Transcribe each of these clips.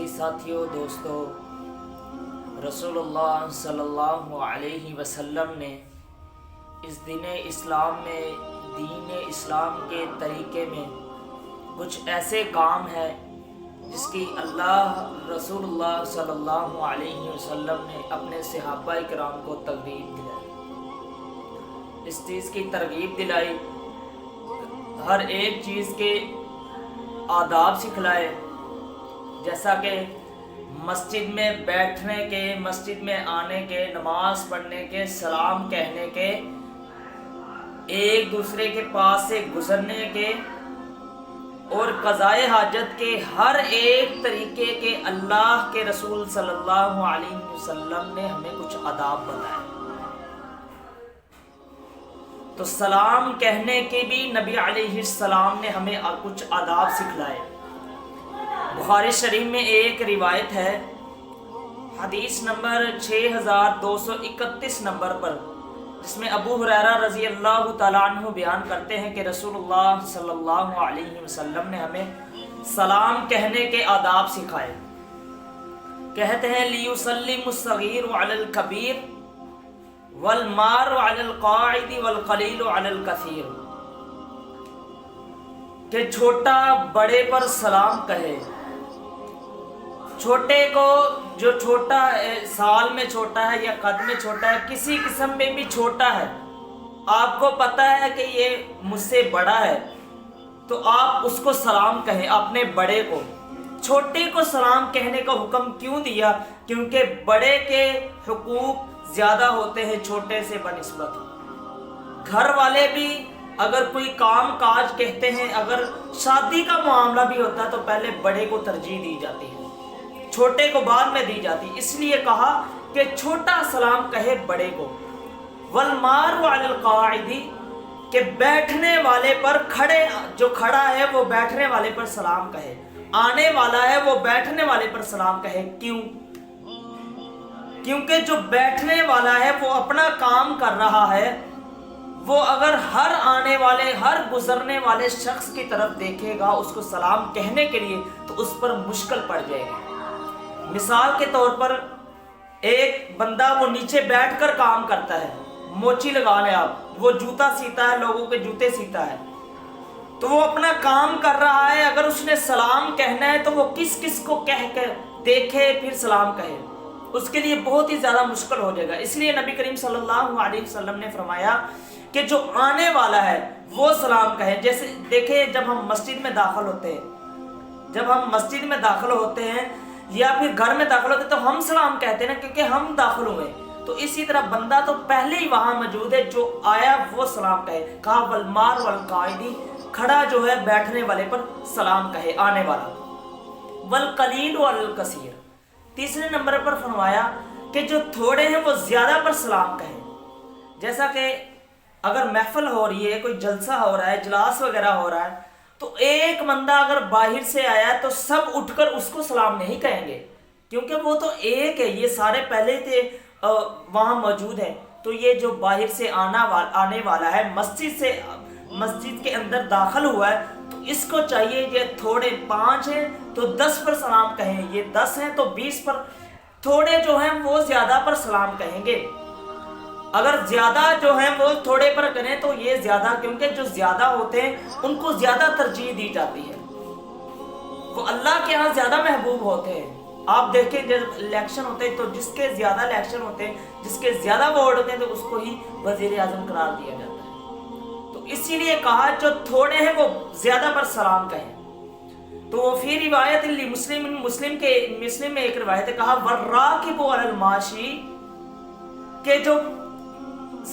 عزیز ساتھیوں، دوستو، رسول اللہ صلی اللہ علیہ وسلم نے اس دین اسلام کے طریقے میں کچھ ایسے کام ہیں جس کی رسول اللہ صلی اللہ علیہ وسلم نے اپنے صحابہ کرام کو ترغیب دلائی، اس چیز کی ترغیب دلائی، ہر ایک چیز کے آداب سکھلائے، جیسا کہ مسجد میں بیٹھنے کے، مسجد میں آنے کے، نماز پڑھنے کے، سلام کہنے کے، ایک دوسرے کے پاس سے گزرنے کے اور قضائے حاجت کے ہر ایک طریقے کے اللہ کے رسول صلی اللہ علیہ وسلم نے ہمیں کچھ آداب بتائے۔ تو سلام کہنے کے بھی نبی علیہ السلام نے ہمیں کچھ آداب سکھلائے۔ بخاری شریف میں ایک روایت ہے، حدیث نمبر 6231 نمبر پر، جس میں ابو ہریرہ رضی اللہ تعالیٰ عنہ بیان کرتے ہیں کہ رسول اللہ صلی اللہ علیہ وسلم نے ہمیں سلام کہنے کے آداب سکھائے۔ کہتے ہیں لِيُسَلِّمُ الصَّغِيرُ عَلَى الْكَبِيرِ وَالْمَارُ عَلَى الْقَاعِدِ وَالْقَلِيلُ عَلَى الْكَثِيرِ، کہ چھوٹا بڑے پر سلام کہے۔ چھوٹے کو، جو چھوٹا سال میں چھوٹا ہے یا قد میں چھوٹا ہے، کسی قسم میں بھی چھوٹا ہے، آپ کو پتہ ہے کہ یہ مجھ سے بڑا ہے، تو آپ اس کو سلام کہیں، اپنے بڑے کو۔ چھوٹے کو سلام کہنے کا حکم کیوں دیا؟ کیونکہ بڑے کے حقوق زیادہ ہوتے ہیں چھوٹے سے بنسبت۔ گھر والے بھی اگر کوئی کام کاج کہتے ہیں، اگر شادی کا معاملہ بھی ہوتا ہے تو پہلے بڑے کو ترجیح دی جاتی ہے، چھوٹے کو بعد میں دی جاتی، اس لیے کہا کہ چھوٹا سلام کہے بڑے کو۔ وَالْمَارُ عَلَى الْقَاعِدِ، کہ بیٹھنے والے پر، جو کھڑا ہے وہ بیٹھنے والے پر سلام کہے، آنے والا ہے وہ بیٹھنے والے پر سلام کہے۔ کیوں؟ کیونکہ جو بیٹھنے والا ہے وہ اپنا کام کر رہا ہے، وہ اگر ہر آنے والے، ہر گزرنے والے شخص کی طرف دیکھے گا اس کو سلام کہنے کے لیے، تو اس پر مشکل پڑ جائے گی۔ مثال کے طور پر ایک بندہ وہ نیچے بیٹھ کر کام کرتا ہے، موچی لگا لیں آپ، وہ جوتا سیتا ہے، لوگوں کے جوتے سیتا ہے، تو وہ اپنا کام کر رہا ہے، اگر اس نے سلام کہنا ہے تو وہ کس کس کو کہہ کر دیکھے پھر سلام کہے، اس کے لیے بہت ہی زیادہ مشکل ہو جائے گا۔ اس لیے نبی کریم صلی اللہ علیہ وسلم نے فرمایا کہ جو آنے والا ہے وہ سلام کہے۔ جیسے دیکھیں، جب ہم مسجد میں داخل ہوتے ہیں یا پھر گھر میں داخل ہوتے ہیں تو ہم سلام کہتے ہیں نا، کیونکہ ہم داخل ہوئے، تو اسی طرح بندہ تو پہلے ہی وہاں موجود ہے، جو آیا وہ سلام کہے۔ کہا وَالْمَارُ وَالْقَاعِدِ، کھڑا جو ہے بیٹھنے والے پر سلام کہے، آنے والا۔ وَالْقَلِيلُ عَلَى الْكَثِيرِ، تیسرے نمبر پر فرمایا کہ جو تھوڑے ہیں وہ زیادہ پر سلام کہیں۔ جیسا کہ اگر محفل ہو رہی ہے، کوئی جلسہ ہو رہا ہے، اجلاس وغیرہ ہو رہا ہے، تو ایک بندہ اگر باہر سے آیا ہے تو سب اٹھ کر اس کو سلام نہیں کہیں گے، کیونکہ وہ تو ایک ہے، یہ سارے پہلے تھے وہاں موجود ہیں، تو یہ جو باہر سے آنے والا ہے، مسجد کے اندر داخل ہوا ہے، تو اس کو چاہیے یہ تھوڑے 5 ہیں تو 10 پر سلام کہیں، یہ 10 ہیں تو 20 پر، تھوڑے جو ہیں وہ زیادہ پر سلام کہیں گے۔ اگر زیادہ جو ہیں وہ تھوڑے پر کریں تو یہ زیادہ، کیونکہ جو زیادہ ہوتے ہیں ان کو زیادہ ترجیح دی جاتی ہے، وہ اللہ کے ہاں زیادہ محبوب ہوتے ہیں۔ آپ دیکھیں جب الیکشن ہوتے ہیں تو جس کے زیادہ الیکشن ہوتے ہیں، جس کے زیادہ ووٹ ہوتے ہیں، تو اس کو ہی وزیر اعظم قرار دیا جاتا ہے۔ تو اسی لیے کہا جو تھوڑے ہیں وہ زیادہ پر سلام کہیں۔ تو وہ فی روایت مسلم میں ایک روایت ہے، کہا وَالرَّاكِبُ عَلَى الْمَاشِي، کہ جو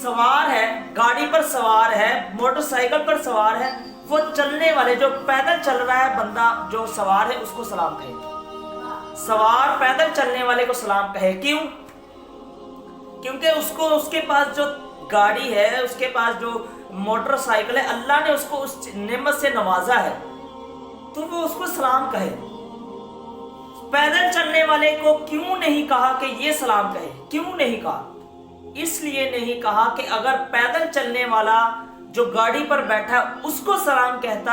سوار ہے، گاڑی پر سوار ہے، موٹر سائیکل پر سوار ہے، وہ چلنے والے، جو پیدل چل رہا ہے بندہ جو سوار ہے، اس کو سلام کہے۔ سوار پیدل چلنے والے کو سلام کہے۔ کیوں؟ کیونکہ اس کے پاس جو گاڑی ہے، اس کے پاس جو موٹر سائیکل ہے، اللہ نے اس کو اس نعمت سے نوازا ہے، تو وہ اس کو سلام کہے۔ پیدل چلنے والے کو کیوں نہیں کہا کہ یہ سلام کہے؟ کیوں نہیں کہا؟ اس لیے نہیں کہا کہ اگر پیدل چلنے والا جو گاڑی پر بیٹھا اس کو سلام کہتا